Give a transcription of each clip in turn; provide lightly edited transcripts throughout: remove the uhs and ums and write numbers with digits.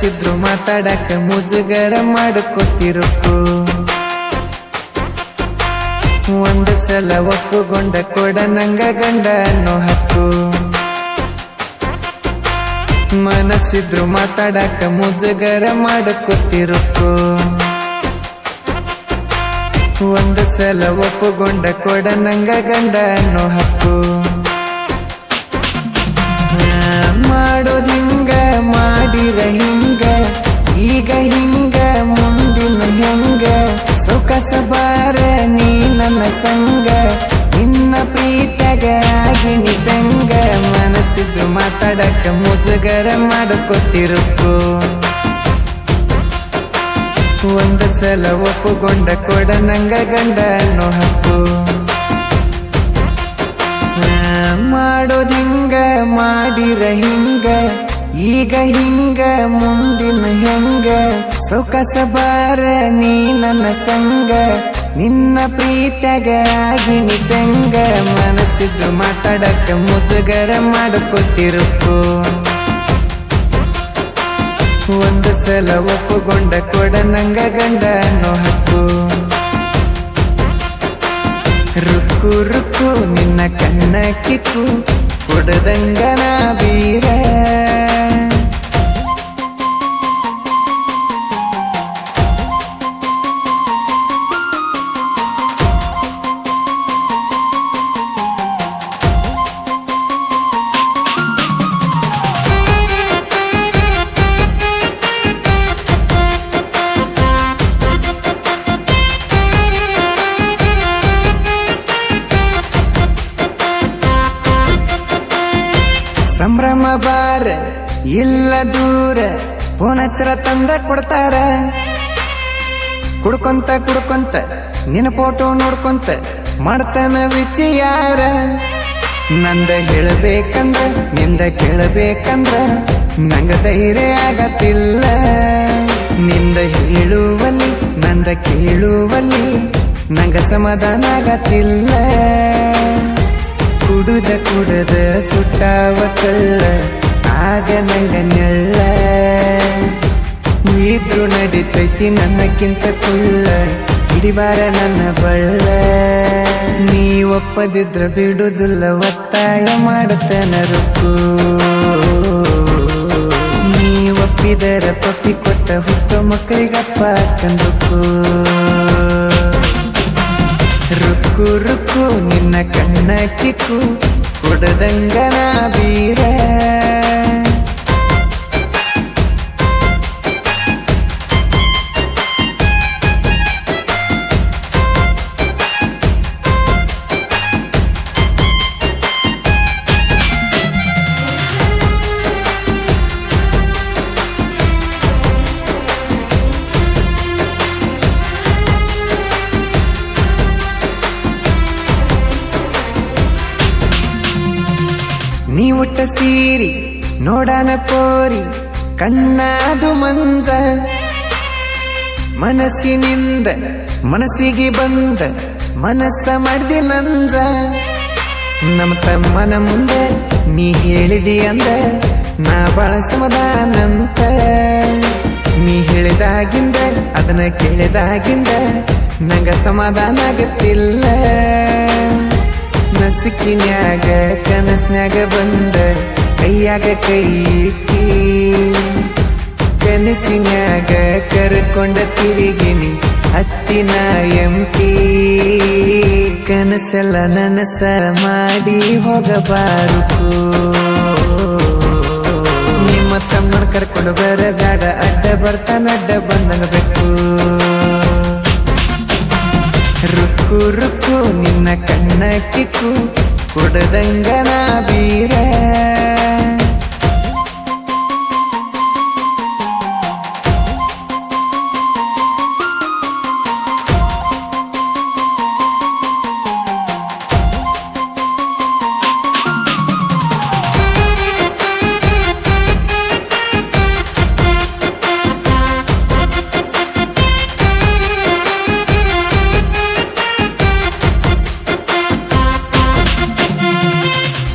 ಮನಸ್ಸಿದ್ರು ಮಾತಾಡಕ ಮುಜುಗರ ಮಾಡಿಕೊಟ್ಟಿರುಕು ಒಂದು ಸಲ ಒಪ್ಪುಗೊಂಡ ಕೊಡ ನಂಗ ಗಂಡ ಅನ್ನೋ ಹಕ್ಕು ಮನಸ್ಸಿದ್ರು ಮಾತಾಡಕ ಮುಜುಗರ ಮಾಡಿಕೊಟ್ಟಿರುಕು ಒಂದು ಸಲ ಒಪ್ಪುಗೊಂಡ ಕೊಡ ನಂಗ ಗಂಡ ಅನ್ನೋ ಹಕ್ಕು ಮಾಡೋದ್ ಹಿಂಗ ಮಾಡಿರ ಹಿಂಗ ಈಗ ಹಿಂಗ ಮುಂದಿನ ಹೆಂಗ ಸೊಕಸ ಬಾರ ನೀ ನನ್ನ ಸಂಗ ನಿನ್ನ ಪ್ರೀತಗ ಆಗಿನಿ ಬೆಂಗ ಮನಸ್ಸಿದ್ರು ಮಾತಾಡಕ ಮುಜುಗರ ಮಾಡಿಕೊಟ್ಟಿರುಕು ಒಂದು ಸಲ ಒಪ್ಪುಗೊಂಡ ಕೊಡ ನಂಗ ಗಂಡ ಅನ್ನೋ ಹಕ್ಕು ಮಾಡೋದ್ ಹಿಂಗ ಮಾಡಿರ ಹಿಂಗ ಈಗ ಹಿಂಗ ಮುಂದಿನ ಹೆಂಗ ಸೊಕಸ ಬಾರ ನೀ ನನ್ನ ಸಂಗ ನಿನ್ನ ಪ್ರೀತಗ ಆಗಿನಿ ಬೆಂಗ ಮನಸ್ಸಿದ್ರು ಮಾತಾಡಕ ಮುಜುಗರ ಮಾಡಿಕೊಟ್ಟಿರುಕು ಒಂದು ಸಲ ಒಪ್ಪುಗೊಂಡ ಕೊಡ ನಂಗ ಗಂಡ ಅನ್ನೋ ಹಕ್ಕು ರುಕ್ಕು ರುಕ್ಕು ನಿನ್ನ ಕಣ್ಣ ಕಿಕ್ಕು ಕೊಡದಂಗನ ಬೀರ ಸಂಭ್ರಮ ಬಾರ ಇಲ್ಲ ದೂರ ಫೋನ್ ಹಚ್ಚರ ತಂದ ಕೊಡ್ತಾರ ಕುಡ್ಕೊಂತ ಕುಡ್ಕೊಂತ ನಿನ್ನ ಫೋಟೋ ನೋಡ್ಕೊಂತ ಮಾಡ್ತಾನ ವಿಚಾರ ನಂದ ಹೇಳಬೇಕಂದ್ರ ನಿಂದ ಕೇಳಬೇಕಂದ್ರ ನಂಗ ಧೈರ್ಯ ಆಗತ್ತಿಲ್ಲ ನಿಂದ ಹೇಳುವಲ್ಲಿ ನಂದ ಕೇಳುವಲ್ಲಿ ನಂಗ ಸಮಾಧಾನ ಆಗತ್ತಿಲ್ಲ ಕುಡುದ ಕುಡದ ಸುಟ್ಟಾವ ಕಳ್ಳ ಆಗ ನಂಗ ನೆಳ್ಳ ಇದ್ರು ನಡಿತೈತಿ ನನ್ನಕ್ಕಿಂತ ಕುಳ್ಳ ಹಿಡಿಬಾರ ನನ್ನ ಬಳ್ಳ ನೀ ಒಪ್ಪದಿದ್ರ ಬಿಡುದಿಲ್ಲ ಒತ್ತಾಯ ಮಾಡುತ್ತನ ರುಕ್ಕು ನೀ ಒಪ್ಪಿದರ ಪಪ್ಪಿ ಕೊಟ್ಟ ಹುಟ್ಟು ಮಕ್ಕಳಿಗಪ್ಪ ಕಂದುಕು ರುಕ್ಕು ರುಕ್ಕು ನಿನ್ನ ಕಣ್ಣ ಕಿಕ್ಕು ಕೊಡದಂಗನ ಬೀರ ನೀ ಉಟ್ಟ ಸೀರಿ ನೋಡನ ಪೋರಿ ಕಣ್ಣಾದು ಮಂಜ ಮನಸ್ಸಿನಿಂದ ಮನಸ್ಸಿಗೆ ಬಂದ ಮನಸ್ಸ ಮಾಡ್ದಿ ನಂಜ ನಮ್ಮ ತಮ್ಮನ ಮುಂದೆ ನೀ ಹೇಳಿದಿ ಅಂದ ನಾ ಬಾಳ ಸಮಾಧಾನಂತ ನೀ ಹೇಳಿದಾಗಿಂದ ಅದನ್ನ ಕೇಳಿದಾಗಿಂದ ನಂಗ ಸಮಾಧಾನ ಆಗತ್ತಿಲ್ಲ ನಸಿಕಿನ್ಯಾಗ ಕನಸ್ನ್ಯಾಗ ಬಂದ ಕೈಯಾಗ ಕೈ ಇಟ್ಟಿ ಕನಸಿನ್ಯಾಗ ಕರ್ಕೊಂಡ ತಿರುಗಿನಿ ಹತ್ತಿನ ಎಂಪಿ ಕನಸೆಲ್ಲ ನನಸ ಮಾಡಿ ಹೋಗಬಾರದು ನಿಮ್ಮ ತಮ್ಮನ ಕರ್ಕೊಂಡು ಬರಬೇಡ ಅಡ್ಡ ಬರ್ತಾನ ಅಡ್ಡ ಬಂದಬೇಕು ರುಕ್ಕು ರುಕ್ಕು ನಿನ್ನ ಕಣ್ಣ ಕಿಕ್ಕು ಕೊಡದಂಗನ ಬೀರ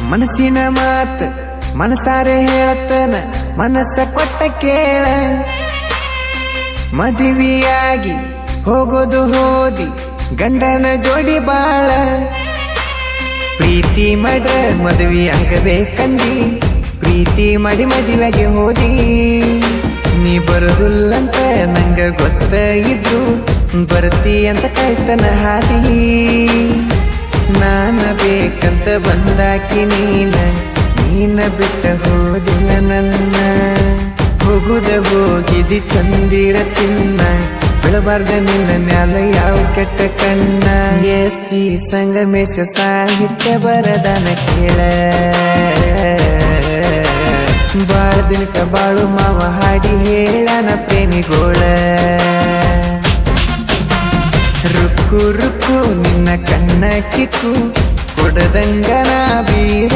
ಮನಸ್ಸಿನ ಮಾತು ಮನಸಾರೆ ಹೇಳತ್ತನ ಮನಸ್ಸ ಕೊಟ್ಟ ಕೇಳ ಮದುವೆಯಾಗಿ ಹೋಗೋದು ಹೋದಿ ಗಂಡನ ಜೋಡಿ ಬಾಳ ಪ್ರೀತಿ ಮಾಡ ಮದುವೆ ಆಗಬೇಕಂದಿ ಪ್ರೀತಿ ಮಾಡಿ ಮದುವೆಗೆ ಹೋದಿ ನೀ ಬರುದಿಲ್ಲಂತ ನಂಗ ಗೊತ್ತ ಇದ್ರು ಬರ್ತಿ ಅಂತ ಕಾಯ್ತನ ಹಾದಿ ನಾನ ಬೇಕಂತ ಬಂದಾಕಿ ನೀನ ಬಿಟ್ಟ ಹೋದಿನ ನನ್ನ ಹೋಗುದ ಹೋಗಿದಿ ಚಂದಿರ ಚಿನ್ನ ಬಿಳಬಾರ್ದ ನಿನ್ನ ಮ್ಯಾಲ ಯಾವ ಕೆಟ್ಟ ಕಣ್ಣ ಎಸ್ತಿ ಸಂಗಮೇಶ ಸಾಹಿತ್ಯ ಬರದಾನ ಕೇಳ ಬಾಳ ದಿನಕ ಬಾಳು ಮಾವ ಹಾಡಿ ಹೇಳನ ಪ್ರೇಮಿಗೋಳ ರುಕ್ಕು ರುಕ್ಕು ನಿನ್ನ ಕಣ್ಣ ಕಿಕ್ಕು ಕೊಡದಂಗನ ಬೀರ